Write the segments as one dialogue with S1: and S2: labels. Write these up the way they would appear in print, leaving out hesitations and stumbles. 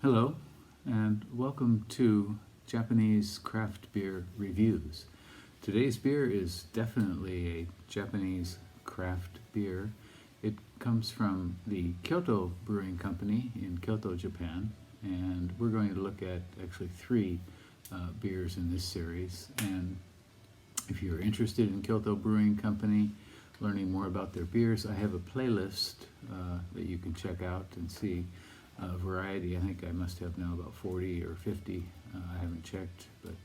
S1: Hello, and welcome to Japanese craft beer reviews. Today's beer is definitely a Japanese craft beer. It comes from the Kyoto Brewing Company in Kyoto, Japan, and we're going to look at actually three beers in this series. And if you're interested in Kyoto Brewing Company, learning more about their beers, I have a playlist that you can check out and see a variety. I think I must have now about 40 or 50. I haven't checked, but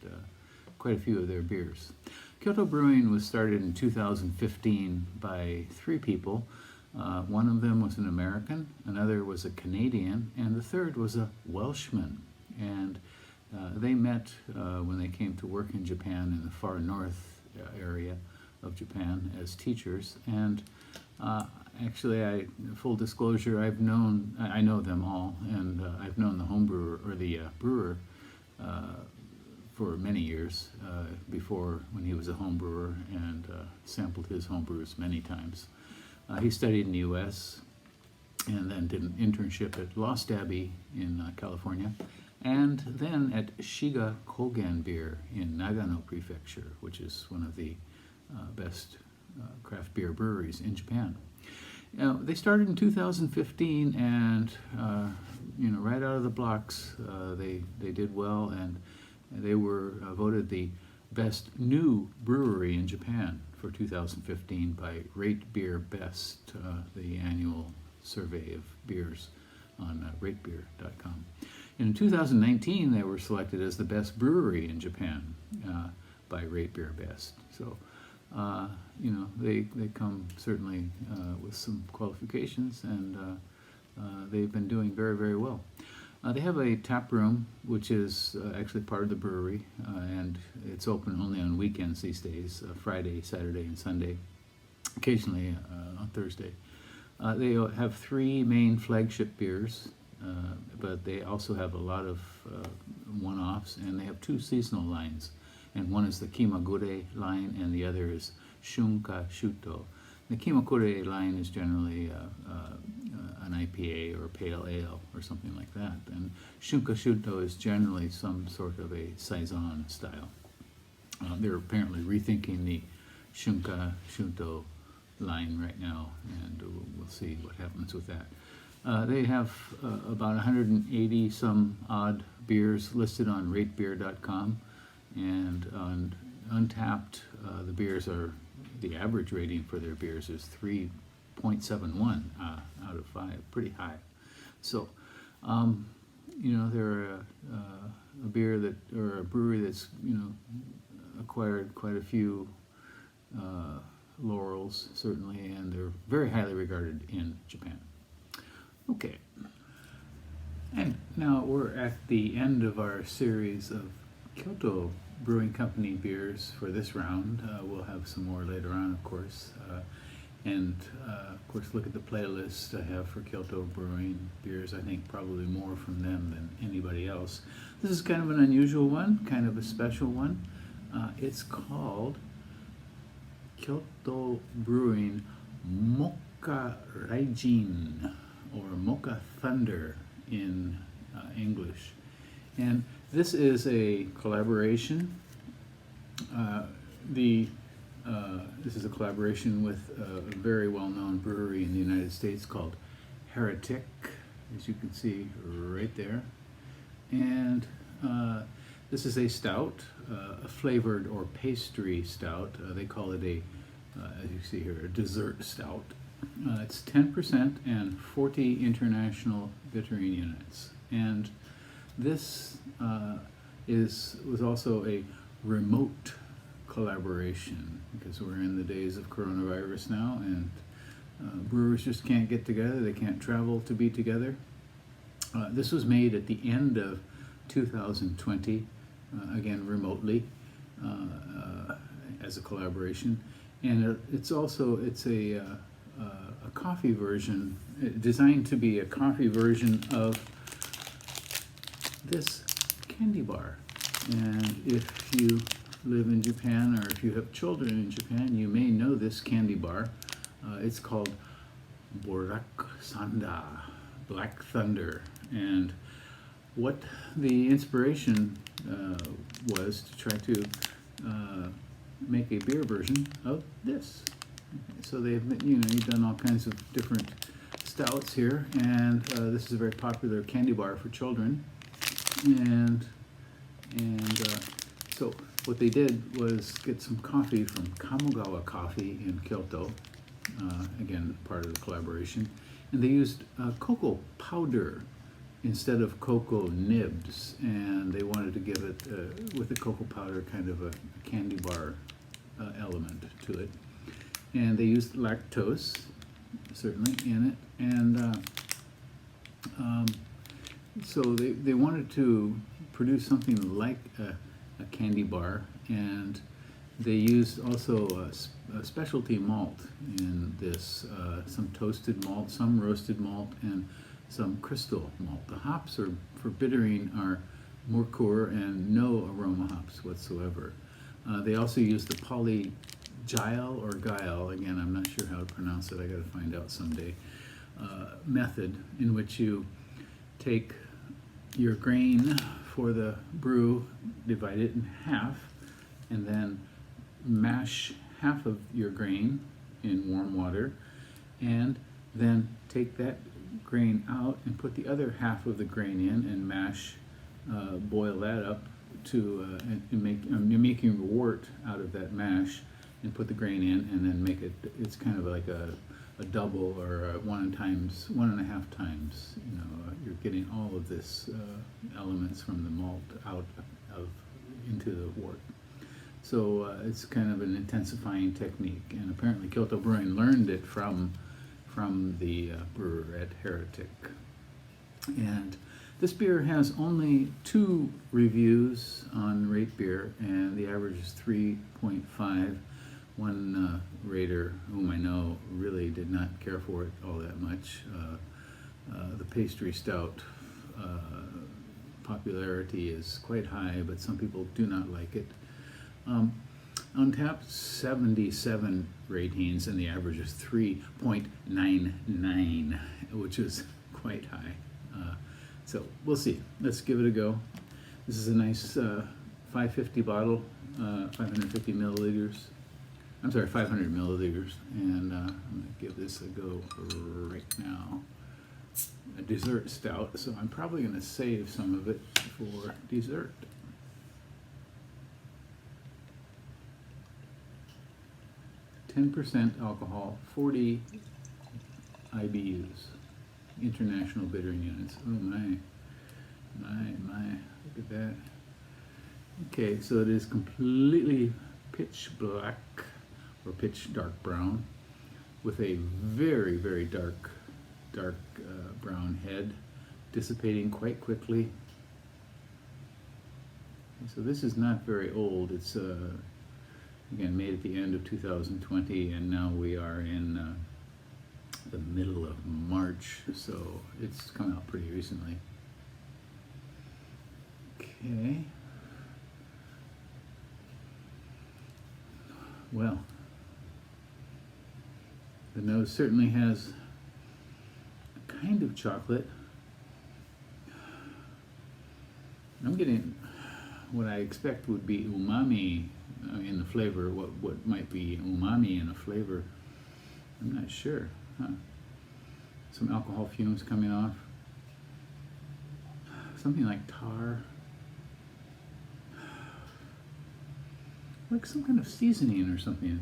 S1: quite a few of their beers. Kyoto Brewing was started in 2015 by three people. One of them was an American, another was a Canadian, and the third was a Welshman. And they met when they came to work in Japan in the far north area of Japan as teachers. And actually, full disclosure, I know them all, and I've known the home brewer, or the brewer, for many years, before when he was a home brewer, and sampled his home brews many times. He studied in the U.S. and then did an internship at Lost Abbey in California, and then at Shiga Kogen Beer in Nagano Prefecture, which is one of the best craft beer breweries in Japan. They started in 2015, and right out of the blocks, they did well, and they were voted the best new brewery in Japan for 2015 by RateBeer Best, the annual survey of beers on RateBeer.com. In 2019, they were selected as the best brewery in Japan by RateBeer Best. So, they come certainly with some qualifications, and they've been doing very, very well. They have a tap room, which is actually part of the brewery, and it's open only on weekends these days, Friday, Saturday, and Sunday, occasionally on Thursday. They have three main flagship beers, but they also have a lot of one-offs, and they have two seasonal lines. And one is the Kimagure line, and the other is Shunka Shuto. The Kimagure line is generally an IPA or pale ale or something like that, and Shunka Shuto is generally some sort of a saison style. They're apparently rethinking the Shunka Shuto line right now, and we'll see what happens with that. They have about 180 some odd beers listed on RateBeer.com. And on Untapped, the average rating for their beers is 3.71 out of 5, pretty high. So, they're a brewery that's acquired quite a few laurels, certainly, and they're very highly regarded in Japan. Okay, and now we're at the end of our series of Kyoto Brewing Company beers for this round. We'll have some more later on, of course. Of course, look at the playlist I have for Kyoto Brewing beers. I think probably more from them than anybody else. This is kind of an unusual one, kind of a special one. It's called Kyoto Brewing Mocha Raijin, or Mocha Thunder in English. And this is a collaboration. This is a collaboration with a very well-known brewery in the United States called Heretic, as you can see right there. And this is a stout, a flavored or pastry stout. They call it as you see here, a dessert stout. It's 10% and 40 international bittering units. And this was also a remote collaboration, because we're in the days of coronavirus now, and brewers just can't get together. They can't travel to be together. This was made at the end of 2020, again remotely, as a collaboration. And it's a coffee version, designed to be a coffee version of this candy bar. And if you live in Japan, or if you have children in Japan, you may know this candy bar. It's called Borak Sanda, Black Thunder. And what the inspiration was to try to make a beer version of this. Okay, so you've done all kinds of different stouts here, and this is a very popular candy bar for children. And so what they did was get some coffee from Kamogawa Coffee in Kyoto, again part of the collaboration, and they used cocoa powder instead of cocoa nibs, and they wanted to give it with the cocoa powder kind of a candy bar element to it. And they used lactose certainly in it, and so they wanted to produce something like a candy bar, and they used also a specialty malt in this, some toasted malt, some roasted malt, and some crystal malt. The hops for bittering are Merkur and no aroma hops whatsoever. They also used the polygyl or guile, again I'm not sure how to pronounce it, I gotta find out someday, method in which you take your grain for the brew, divide it in half, and then mash half of your grain in warm water, and then take that grain out and put the other half of the grain in and mash, boil that up to, you're making a wort out of that mash, and put the grain in, and then make it, it's kind of like a double or a 1.5 times, you're getting all of this elements from the malt out into the wort. So it's kind of an intensifying technique, and apparently Kyoto Brewing learned it from the brewer at Heretic. And this beer has only 2 reviews on RateBeer, and the average is 3.5. One rater, whom I know, really did not care for it all that much. The pastry stout popularity is quite high, but some people do not like it. Untapped 77 ratings, and the average is 3.99, which is quite high. So we'll see. Let's give it a go. This is a nice 550 bottle, 550 milliliters. I'm sorry, 500 milliliters, and I'm going to give this a go right now. A dessert stout, so I'm probably going to save some of it for dessert. %, alcohol, 40 IBUs, International Bittering Units. Oh my, look at that. Okay, so it is completely pitch black or pitch dark brown with a very, very dark brown head, dissipating quite quickly. So this is not very old. It's again made at the end of 2020, and now we are in the middle of March, so it's come out pretty recently. Okay. Well, the nose certainly has a kind of chocolate. I'm getting what I expect would be umami in the flavor, what might be umami in a flavor. I'm not sure. Some alcohol fumes coming off. Something like tar. Like some kind of seasoning or something.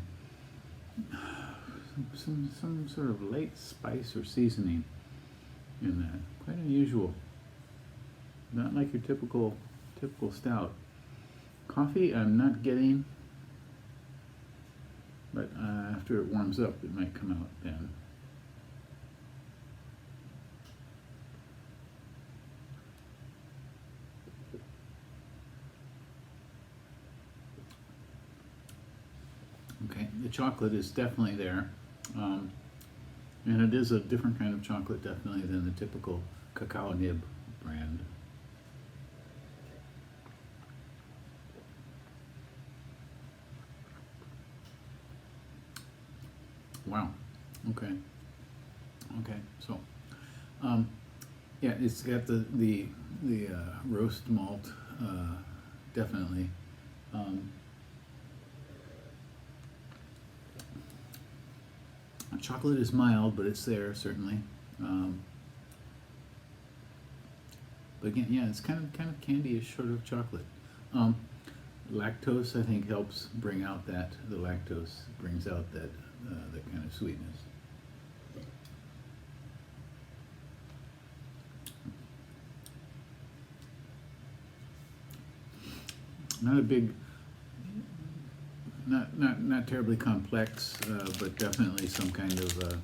S1: Some sort of light spice or seasoning in that. Quite unusual. Not like your typical stout. Coffee I'm not getting, but after it warms up it might come out then. Okay, the chocolate is definitely there, and it is a different kind of chocolate definitely than the typical cacao nib brand. Wow. Okay. So, Yeah, it's got the roast malt, definitely. Chocolate is mild, but it's there certainly. But again, yeah, it's kind of candy-ish, sort of chocolate. Lactose, I think, helps bring out that. The lactose brings out that kind of sweetness. Not a big, not terribly complex, but definitely some kind of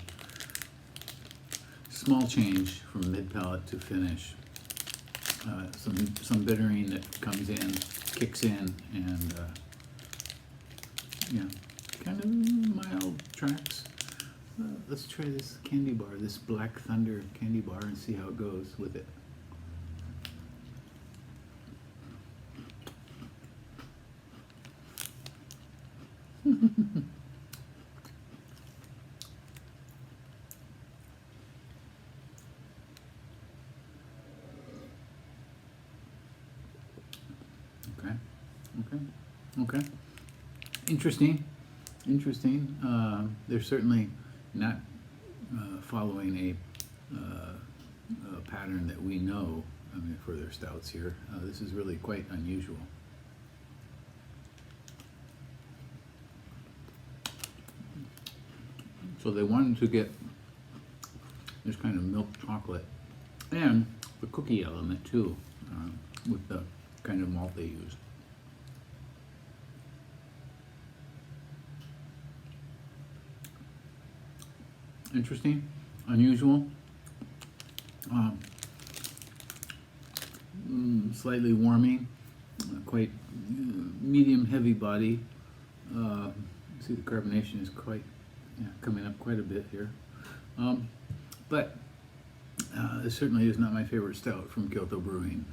S1: small change from mid palate to finish. Some bittering that comes in, kicks in, and yeah, kind of mild tracks. Let's try this candy bar, this Black Thunder candy bar, and see how it goes with it. Okay. Interesting. They're certainly not following a pattern that we know. I mean, for their stouts here, this is really quite unusual. So they wanted to get this kind of milk chocolate and the cookie element too, with the kind of malt they use. Interesting, unusual, slightly warming, quite medium heavy body. See, the carbonation is quite coming up quite a bit here, but this certainly is not my favorite stout from Kyoto Brewing.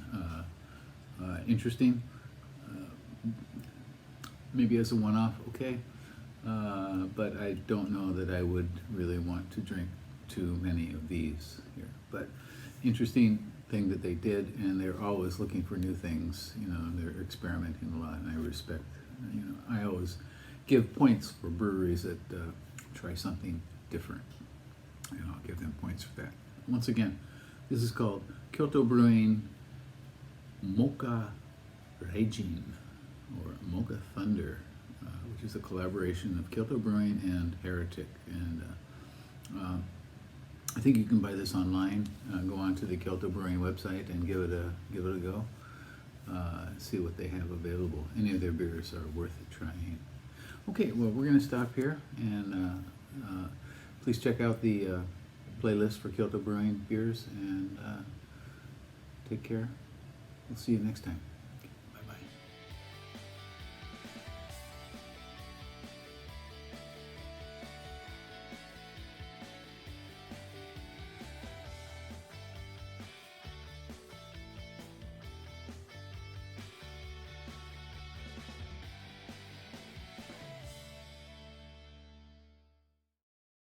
S1: Interesting, maybe as a one-off, okay. But I don't know that I would really want to drink too many of these here. But interesting thing that they did, and they're always looking for new things. You know, they're experimenting a lot, and I respect. You know, I always give points for breweries that try something different. And I'll give them points for that. Once again, this is called Kyoto Brewing Mocha Raging, or Mocha Thunder, which is a collaboration of Kyoto Brewing and Heretic. And I think you can buy this online. Go on to the Kyoto Brewing website and give it a go. See what they have available. Any of their beers are worth trying. Okay, well, we're going to stop here, and please check out the playlist for Kyoto Brewing beers, and take care. We'll see you next time.